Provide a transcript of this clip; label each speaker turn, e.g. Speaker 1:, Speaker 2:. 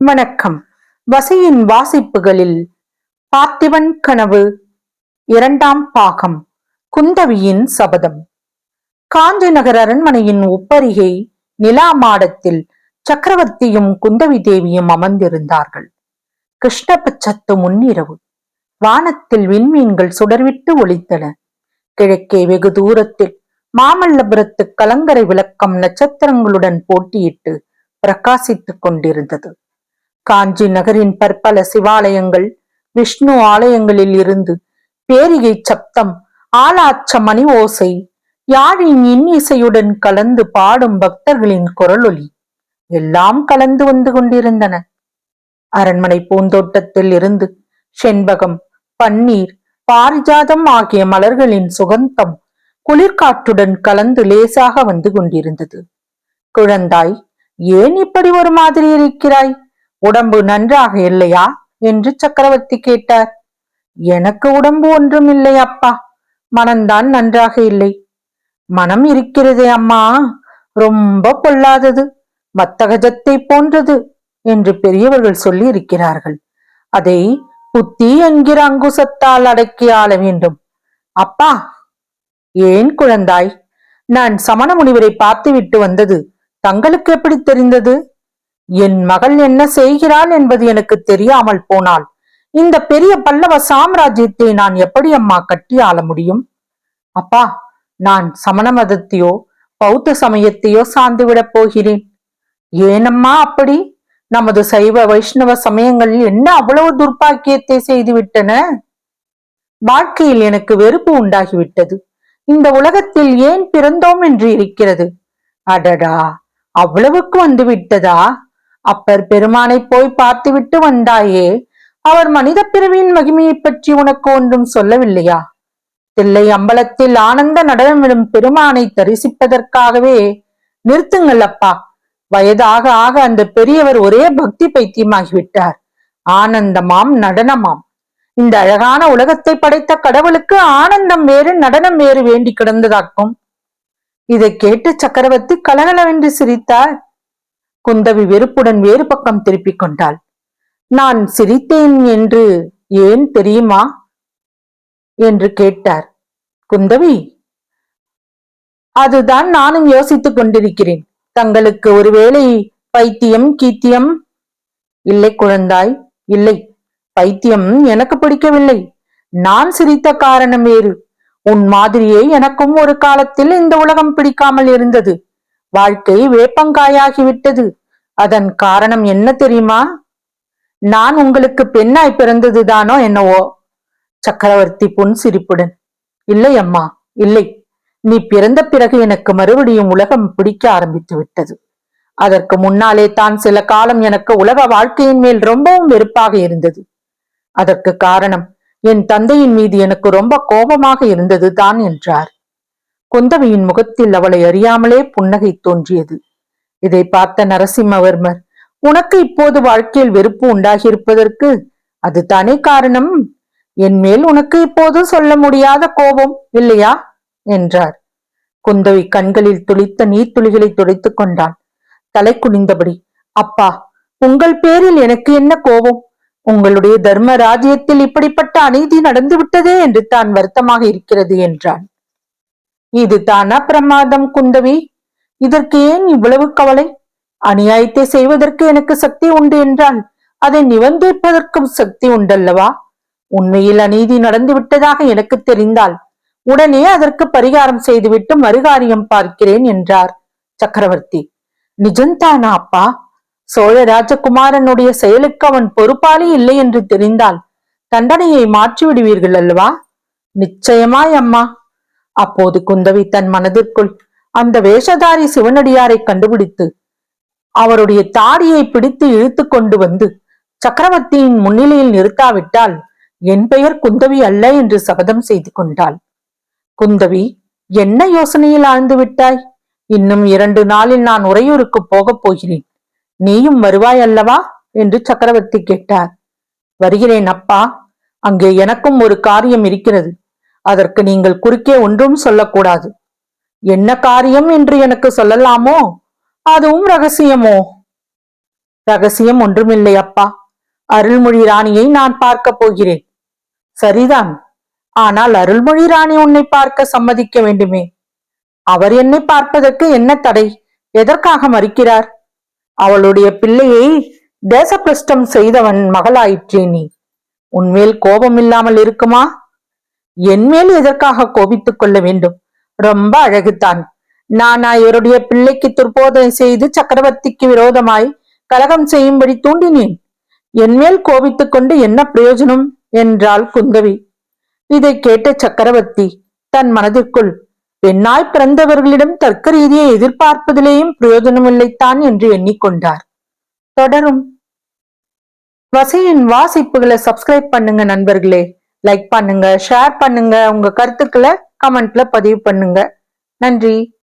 Speaker 1: வணக்கம். வசியின் வாசிப்புகளில் பார்த்திபன் கனவு இரண்டாம் பாகம். குந்தவியின் சபதம். காஞ்சி நகர் அரண்மனையின் ஒப்பரிகை நிலா மாடத்தில் சக்கரவர்த்தியும் குந்தவி தேவியும் அமர்ந்திருந்தார்கள். கிருஷ்ணபட்சத்து முன்னிரவு. வானத்தில் விண்மீன்கள் சுடர்விட்டு ஒளித்தன. கிழக்கே வெகு தூரத்தில் மாமல்லபுரத்து கலங்கரை விளக்கம் நட்சத்திரங்களுடன் போட்டியிட்டு பிரகாசித்துக் கொண்டிருந்தது. காஞ்சி நகரின் பற்பல சிவாலயங்கள், விஷ்ணு ஆலயங்களில் இருந்து பேரிகை சப்தம், ஆலாச்ச மணி ஓசை, யாழின் இன்னிசையுடன் கலந்து பாடும் பக்தர்களின் குரலொலி எல்லாம் கலந்து வந்து கொண்டிருந்தன. அரண்மனை பூந்தோட்டத்தில் இருந்து செண்பகம், பன்னீர், பாரிஜாதம் ஆகிய மலர்களின் சுகந்தம் குளிர்காற்றுடன் கலந்து லேசாக வந்து கொண்டிருந்தது. குழந்தாய், ஏன் இப்படி ஒரு மாதிரி இருக்கிறாய்? உடம்பு நன்றாக இல்லையா என்று சக்கரவர்த்தி கேட்டார். எனக்கு உடம்பு ஒன்றும் இல்லை அப்பா, மனம்தான் நன்றாக இல்லை. மனம் இருக்கிறதே அம்மா, ரொம்ப பொல்லாதது, மத்தகஜத்தை போன்றது என்று பெரியவர்கள் சொல்லி இருக்கிறார்கள். அதை புத்தி என்கிற அங்குசத்தால் அடக்கி ஆள வேண்டும். அப்பா. ஏன் குழந்தாய்? நான் சமண முனிவரை பார்த்துவிட்டு வந்தது தங்களுக்கு எப்படி தெரிந்தது? என் மகள் என்ன செய்கிறாள் என்பது எனக்கு தெரியாமல் போனால் இந்த பெரிய பல்லவ சாம்ராஜ்யத்தை நான் எப்படி அம்மா கட்டி ஆள முடியும்? அப்பா, நான் சமண மதத்தையோ பௌத்த சமயத்தையோ சார்ந்து விடப் போகிறேன். ஏனம்மா அப்படி? நமது சைவ வைஷ்ணவ சமயங்கள் என்ன அவ்வளவு துர்ப்பாக்கியத்தை செய்துவிட்டன? வாழ்க்கையில் எனக்கு வெறுப்பு உண்டாகிவிட்டது. இந்த உலகத்தில் ஏன் பிறந்தோம் என்று இருக்கிறது. அடடா, அவ்வளவுக்கு வந்து விட்டதா? அப்பர் பெருமானை போய் பார்த்துவிட்டு வந்தாயே, அவர் மனித பிறவியின் மகிமையை பற்றி உனக்கு ஒன்றும் சொல்லவில்லையா? தில்லை அம்பலத்தில் ஆனந்த நடனமிடும் பெருமானை தரிசிப்பதற்காகவே. நிறுத்துங்கள் அப்பா, வயதாக ஆக அந்த பெரியவர் ஒரே பக்தி பைத்தியமாகிவிட்டார். ஆனந்தமாம் நடனமாம். இந்த அழகான உலகத்தை படைத்த கடவுளுக்கு ஆனந்தம் வேறு நடனம் வேறு வேண்டி கிடந்ததாக்கும். இதை கேட்டு சக்கரவர்த்தி கலகலவென்று சிரித்தார். குந்தவி வெறுப்புடன் வேறு பக்கம் திருப்பிக் கொண்டாள். நான் சிரித்தேன் என்று ஏன் தெரியுமா என்று கேட்டார். குந்தவி, அதுதான் நானும் யோசித்துக் கொண்டிருக்கிறேன். தங்களுக்கு ஒருவேளை பைத்தியம் கீத்தியம்? இல்லை குழந்தாய், இல்லை. பைத்தியம் எனக்கு பிடிக்கவில்லை. நான் சிரித்த காரணம் வேறு. உன் மாதிரியே எனக்கும் ஒரு காலத்தில் இந்த உலகம் பிடிக்காமல் இருந்தது. வாழ்க்கை வேப்பங்காயாகிவிட்டது. அதன் காரணம் என்ன தெரியுமா? நான் உங்களுக்கு பெண்ணாய் பிறந்ததுதானோ என்னவோ? சக்கரவர்த்தி புன் சிரிப்புடன், இல்லை அம்மா, இல்லை. நீ பிறந்த பிறகு எனக்கு மறுபடியும் உலகம் பிடிக்க ஆரம்பித்து விட்டது. அதற்கு முன்னாலே தான் சில காலம் எனக்கு உலக வாழ்க்கையின் மேல் ரொம்பவும் வெறுப்பாக இருந்தது. அதற்கு காரணம் என் தந்தையின் மீது எனக்கு ரொம்ப கோபமாக இருந்தது தான் என்றார். குந்தவியின் முகத்தில் அவளை அறியாமலே புன்னகை தோன்றியது. இதை பார்த்த நரசிம்மவர்மர், உனக்கு இப்போது வாழ்க்கையில் வெறுப்பு உண்டாகியிருப்பதற்கு அது தானே காரணம்? என் மேல் உனக்கு இப்போது சொல்ல முடியாத கோபம் இல்லையா என்றார். குந்தவி கண்களில் துளித்த நீர்த்துளிகளை துடைத்துக் கொண்டாள். தலை குனிந்தபடி, அப்பா, உங்கள் பேரில் எனக்கு என்ன கோபம்? உங்களுடைய தர்ம ராஜ்யத்தில் இப்படிப்பட்ட அநீதி நடந்து விட்டதே என்று தான் வருத்தமாக இருக்கிறது என்றான். இது தானா பிரமாதம் குந்தவி? இதற்கு ஏன் இவ்வளவு கவலை? அநியாயத்தை செய்வதற்கு எனக்கு சக்தி உண்டு என்றால் அதை நிவர்த்திப்பதற்கும் சக்தி உண்டல்லவா? உண்மையில் அநீதி நடந்து விட்டதாக எனக்கு தெரிந்தால் உடனே அதற்கு பரிகாரம் செய்துவிட்டு மறுகாரியம் பார்க்கிறேன் என்றார் சக்கரவர்த்தி. நிஜந்தானா அப்பா? சோழ ராஜகுமாரனுடைய செயலுக்கு அவன் பொறுப்பாளி இல்லை என்று தெரிந்தால் தண்டனையை மாற்றி விடுவீர்கள் அல்லவா? நிச்சயமாய் அம்மா. அப்போது குந்தவி தன் மனதிற்குள் அந்த வேஷதாரி சிவனடியாரை கண்டுபிடித்து அவருடைய தாடியை பிடித்து இழுத்து கொண்டு வந்து சக்கரவர்த்தியின் முன்னிலையில் நிறுத்தாவிட்டால் என் பெயர் குந்தவி அல்ல என்று சபதம் செய்து கொண்டாள். குந்தவி, என்ன யோசனையில் ஆழ்ந்து விட்டாய்? இன்னும் 2 நாளில் நான் உறையூருக்கு போகப் போகிறேன். நீயும் வருவாய் அல்லவா என்று சக்கரவர்த்தி கேட்டார். வருகிறேன் அப்பா. அங்கே எனக்கும் ஒரு காரியம் இருக்கிறது. அதற்கு நீங்கள் குறுக்கே ஒன்றும் சொல்லக்கூடாது. என்ன காரியம் என்று எனக்கு சொல்லலாமோ? அதுவும் ரகசியமோ? ரகசியம் ஒன்றுமில்லை அப்பா. அருள்மொழி ராணியை நான் பார்க்க போகிறேன். சரிதான். ஆனால் அருள்மொழி ராணி உன்னை பார்க்க சம்மதிக்க வேண்டுமே. அவர் என்னை பார்ப்பதற்கு என்ன தடை? எதற்காக மறுக்கிறார்? அவளுடைய பிள்ளையை தேசப்பிரஷ்டம் செய்தவன் மகளாயிற்றே நீ. உன்மேல் கோபம் இல்லாமல் இருக்குமா? என்மேல் எதற்காக கோபித்துக் கொள்ள வேண்டும்? ரொம்ப அழகுதான். நான் இவருடைய பிள்ளைக்கு துர்போதனை செய்து சக்கரவர்த்திக்கு விரோதமாய் கலகம் செய்யும்படி தூண்டினேன். என்மேல் கோபித்துக் கொண்டு என்ன பிரயோஜனம் என்றாள் குந்தவி. இதை கேட்ட சக்கரவர்த்தி தன் மனதிற்குள், பெண்ணாய் பிறந்தவர்களிடம் தர்க்க ரீதியை எதிர்பார்ப்பதிலேயும் பிரயோஜனமில்லைத்தான் என்று எண்ணிக்கொண்டார். தொடரும். வசையின் வாசிப்புகளை சப்ஸ்கிரைப் பண்ணுங்க நண்பர்களே. லைக் பண்ணுங்க, ஷேர் பண்ணுங்க, உங்க கருத்துக்களை கமெண்ட்ல பதிவு பண்ணுங்க. நன்றி.